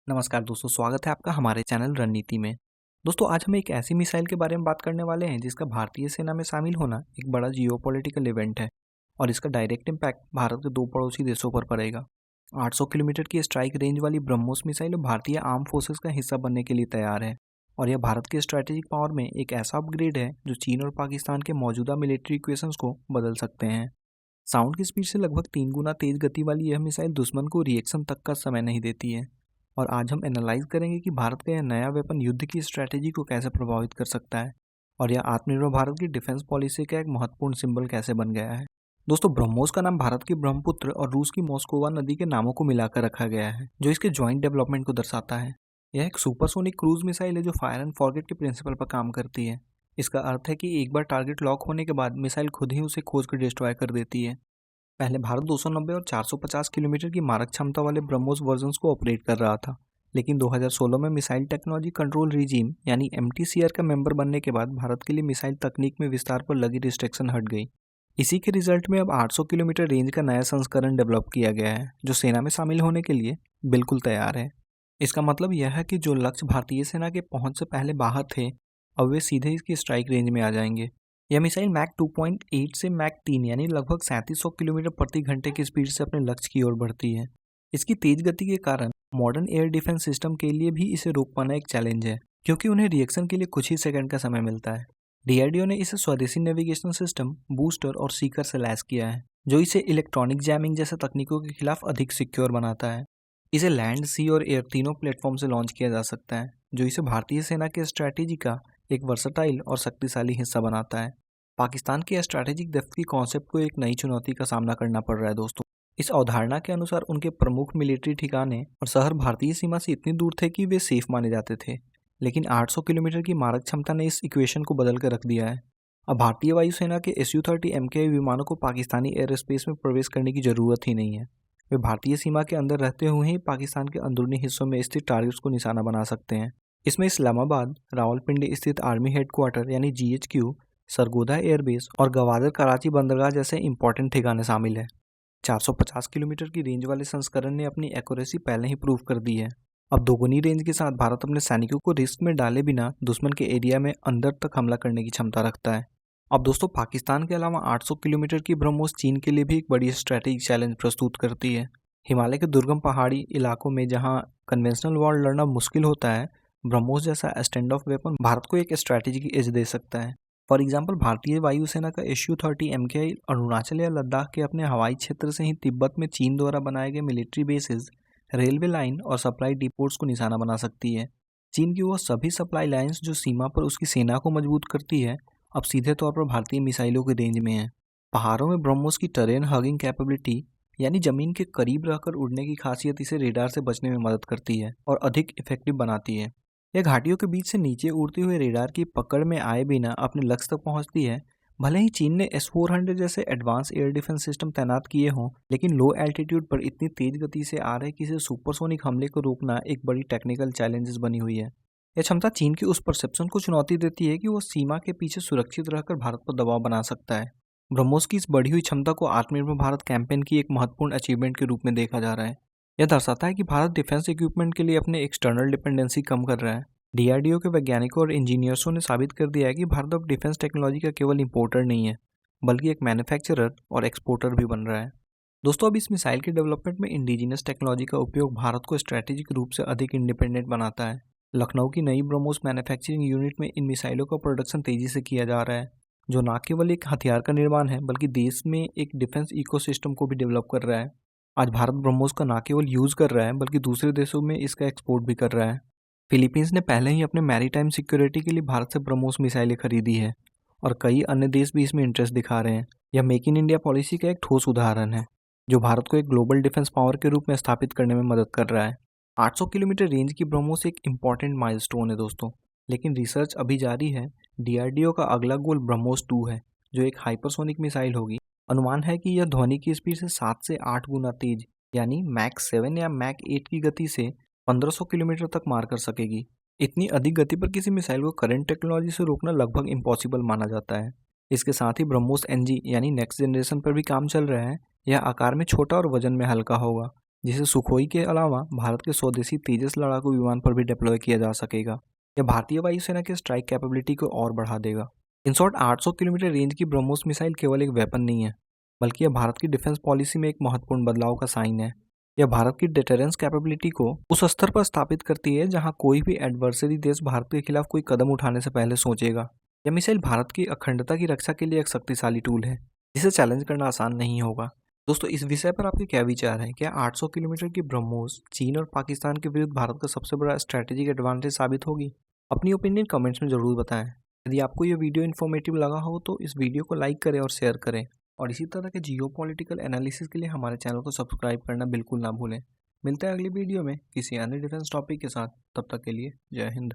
नमस्कार दोस्तों, स्वागत है आपका हमारे चैनल रणनीति में। दोस्तों, आज हम एक ऐसी मिसाइल के बारे में बात करने वाले हैं जिसका भारतीय सेना में शामिल होना एक बड़ा जियोपॉलिटिकल इवेंट है और इसका डायरेक्ट इम्पैक्ट भारत के दो पड़ोसी देशों पर पड़ेगा। 800 किलोमीटर की स्ट्राइक रेंज वाली ब्रह्मोस मिसाइल भारतीय आर्म फोर्सेस का हिस्सा बनने के लिए तैयार है और यह भारत के स्ट्रैटेजिक पावर में एक ऐसा अपग्रेड है जो चीन और पाकिस्तान के मौजूदा मिलिट्री इक्वेशंस को बदल सकते हैं। साउंड की स्पीड से लगभग 3 गुना तेज गति वाली यह मिसाइल दुश्मन को रिएक्शन तक का समय नहीं देती है और आज हम एनालाइज करेंगे कि भारत का यह नया वेपन युद्ध की स्ट्रैटेजी को कैसे प्रभावित कर सकता है और यह आत्मनिर्भर भारत की डिफेंस पॉलिसी का एक महत्वपूर्ण सिंबल कैसे बन गया है। दोस्तों, ब्रह्मोस का नाम भारत की ब्रह्मपुत्र और रूस की मॉस्कोवा नदी के नामों को मिलाकर रखा गया है, जो इसके ज्वाइंट डेवलपमेंट को दर्शाता है। यह एक सुपरसोनिक क्रूज मिसाइल है जो फायर एंड फॉरगेट के प्रिंसिपल पर काम करती है। इसका अर्थ है कि एक बार टारगेट लॉक होने के बाद मिसाइल खुद ही उसे खोज कर डिस्ट्रॉय कर देती है। पहले भारत 290 और 450 किलोमीटर की मारक क्षमता वाले ब्रह्मोस वर्जन्स को ऑपरेट कर रहा था, लेकिन 2016 में मिसाइल टेक्नोलॉजी कंट्रोल रिजीम यानी MTCR का मेंबर बनने के बाद भारत के लिए मिसाइल तकनीक में विस्तार पर लगी रिस्ट्रिक्शन हट गई। इसी के रिजल्ट में अब 800 किलोमीटर रेंज का नया संस्करण डेवलप किया गया है जो सेना में शामिल होने के लिए बिल्कुल तैयार है। इसका मतलब यह है कि जो लक्ष्य भारतीय सेना के पहुंच से पहले बाहर थे, अब वे सीधे इसकी स्ट्राइक रेंज में आ जाएंगे। यह मिसाइल मैक 2.8 से मैक 3 यानी लगभग 3700 किलोमीटर प्रति घंटे की स्पीड से अपने लक्ष्य की ओर बढ़ती है। इसकी तेज गति के कारण मॉडर्न एयर डिफेंस सिस्टम के लिए भी इसे रोक पाना एक चैलेंज है, क्योंकि उन्हें रिएक्शन के लिए कुछ ही सेकंड का समय मिलता है। DRDO ने इसे स्वदेशी नेविगेशन सिस्टम, बूस्टर और सीकर से लैस किया है, जो इसे इलेक्ट्रॉनिक जैमिंग जैसे तकनीकों के खिलाफ अधिक सिक्योर बनाता है। इसे लैंड, सी और एयर तीनों प्लेटफॉर्म से लॉन्च किया जा सकता है, जो इसे भारतीय सेना के स्ट्रैटेजी का एक वर्सटाइल और शक्तिशाली हिस्सा बनाता है। पाकिस्तान के स्ट्रैटेजिक डेप्थ की कॉन्सेप्ट को एक नई चुनौती का सामना करना पड़ रहा है दोस्तों। इस अवधारणा के अनुसार उनके प्रमुख मिलिट्री ठिकाने और शहर भारतीय सीमा से इतनी दूर थे कि वे सेफ माने जाते थे, लेकिन 800 किलोमीटर की मारक क्षमता ने इस इक्वेशन को बदल कर रख दिया है। अब भारतीय वायुसेना के Su-30 MKI विमानों को पाकिस्तानी एयर स्पेस में प्रवेश करने की जरूरत ही नहीं है। वे भारतीय सीमा के अंदर रहते हुए ही पाकिस्तान के अंदरूनी हिस्सों में स्थित टारगेट्स को निशाना बना सकते हैं। इसमें इस्लामाबाद, रावलपिंडी स्थित आर्मी हेडक्वार्टर यानी GHQ, सरगोदा एयरबेस और गवादर कराची बंदरगाह जैसे इंपॉर्टेंट ठिकाने शामिल है। 450 किलोमीटर की रेंज वाले संस्करण ने अपनी एक्यूरेसी पहले ही प्रूव कर दी है। अब दोगुनी रेंज के साथ भारत अपने सैनिकों को रिस्क में डाले बिना दुश्मन के एरिया में अंदर तक हमला करने की क्षमता रखता है। अब दोस्तों, पाकिस्तान के अलावा 800 किलोमीटर की ब्रह्मोस चीन के लिए भी एक बड़ी स्ट्रैटेजिक चैलेंज प्रस्तुत करती है। हिमालय के दुर्गम पहाड़ी इलाकों में जहां कन्वेंशनल वॉर लड़ना मुश्किल होता है, ब्रह्मोस जैसा स्टैंड ऑफ वेपन भारत को एक स्ट्रैटेजिक एज दे सकता है। फॉर एग्जाम्पल, भारतीय वायुसेना का Su-30 MKI अरुणाचल या लद्दाख के अपने हवाई क्षेत्र से ही तिब्बत में चीन द्वारा बनाए गए मिलिट्री बेसिस, रेलवे लाइन और सप्लाई डिपोट्स को निशाना बना सकती है। चीन की वो सभी सप्लाई लाइन्स जो सीमा पर उसकी सेना को मजबूत करती है, अब सीधे तौर पर भारतीय मिसाइलों के रेंज में है। पहाड़ों में ब्रह्मोस की टेरेन हगिंग कैपेबिलिटी यानी जमीन के करीब रहकर उड़ने की खासियत इसे रेडार से बचने में मदद करती है और अधिक इफेक्टिव बनाती है। यह घाटियों के बीच से नीचे उड़ते हुए रेडार की पकड़ में आए बिना अपने लक्ष्य तक पहुंचती है। भले ही चीन ने S-400 जैसे एडवांस एयर डिफेंस सिस्टम तैनात किए हों, लेकिन लो एल्टीट्यूड पर इतनी तेज गति से आ रहे किसी सुपरसोनिक हमले को रोकना एक बड़ी टेक्निकल चैलेंजेस बनी हुई है। यह क्षमता चीन की उस परसेप्शन को चुनौती देती है कि वो सीमा के पीछे सुरक्षित रहकर भारत पर दबाव बना सकता है। ब्रह्मोस की इस बढ़ी हुई क्षमता को आत्मनिर्भर भारत कैंपेन की एक महत्वपूर्ण अचीवमेंट के रूप में देखा जा रहा है। यह दर्शाता है कि भारत डिफेंस इक्विपमेंट के लिए अपने एक्सटर्नल डिपेंडेंसी कम कर रहा है। DRDO के वैज्ञानिकों और इंजीनियर्सों ने साबित कर दिया है कि भारत अब डिफेंस टेक्नोलॉजी का केवल इंपोर्टर नहीं है, बल्कि एक मैन्युफैक्चरर और एक्सपोर्टर भी बन रहा है। दोस्तों, अब इस मिसाइल के डेवलपमेंट में इंडिजिनस टेक्नोलॉजी का उपयोग भारत को स्ट्रैटेजिक रूप से अधिक इंडिपेंडेंट बनाता है। लखनऊ की नई ब्रह्मोस मैन्युफैक्चरिंग यूनिट में इन मिसाइलों का प्रोडक्शन तेजी से किया जा रहा है, जो न केवल एक हथियार का निर्माण है बल्कि देश में एक डिफेंस इकोसिस्टम को भी डेवलप कर रहा है। आज भारत ब्रह्मोस का न केवल यूज कर रहा है बल्कि दूसरे देशों में इसका एक्सपोर्ट भी कर रहा है। फिलीपींस ने पहले ही अपने मैरीटाइम सिक्योरिटी के लिए भारत से ब्रह्मोस मिसाइलें खरीदी है और कई अन्य देश भी इसमें इंटरेस्ट दिखा रहे हैं। यह मेक इन इंडिया पॉलिसी का एक ठोस उदाहरण है, जो भारत को एक ग्लोबल डिफेंस पावर के रूप में स्थापित करने में मदद कर रहा है। 800 किलोमीटर रेंज की ब्रह्मोस एक इम्पॉर्टेंट माइलस्टोन है दोस्तों, लेकिन रिसर्च अभी जारी है। DRDO का अगला गोल ब्रह्मोस 2 है, जो एक हाइपरसोनिक मिसाइल होगी। अनुमान है कि यह ध्वनि की स्पीड से 7 से 8 गुना तेज यानी मैक 7 या मैक 8 की गति से 1500 किलोमीटर तक मार कर सकेगी। इतनी अधिक गति पर किसी मिसाइल को करंट टेक्नोलॉजी से रोकना लगभग इम्पॉसिबल माना जाता है। इसके साथ ही ब्रह्मोस NG यानी नेक्स्ट जनरेशन पर भी काम चल रहा है। यह आकार में छोटा और वजन में हल्का होगा, जिसे सुखोई के अलावा भारत के स्वदेशी तेजस लड़ाकू विमान पर भी डिप्लॉय किया जा सकेगा। यह भारतीय वायुसेना की स्ट्राइक कैपेबिलिटी को और बढ़ा देगा। इन शॉर्ट 800 किलोमीटर रेंज की ब्रह्मोस मिसाइल केवल एक वेपन नहीं है, बल्कि यह भारत की डिफेंस पॉलिसी में एक महत्वपूर्ण बदलाव का साइन है। यह भारत की डिटरेंस कैपेबिलिटी को उस स्तर पर स्थापित करती है जहां कोई भी एडवर्सरी देश भारत के खिलाफ कोई कदम उठाने से पहले सोचेगा। यह मिसाइल भारत की अखंडता की रक्षा के लिए एक शक्तिशाली टूल है, जिसे चैलेंज करना आसान नहीं होगा। दोस्तों, इस विषय पर आपके क्या विचार हैं? क्या 800 किलोमीटर की ब्रह्मोस चीन और पाकिस्तान के विरुद्ध भारत का सबसे बड़ा स्ट्रैटेजिक एडवांटेज साबित होगी? अपनी ओपिनियन कमेंट्स में जरूर बताएं। यदि आपको यह वीडियो इन्फॉर्मेटिव लगा हो तो इस वीडियो को लाइक करें और शेयर करें, और इसी तरह के जियोपॉलिटिकल एनालिसिस के लिए हमारे चैनल को सब्सक्राइब करना बिल्कुल ना भूलें। मिलते हैं अगली वीडियो में किसी अन्य डिफेंस टॉपिक के साथ। तब तक के लिए जय हिंद।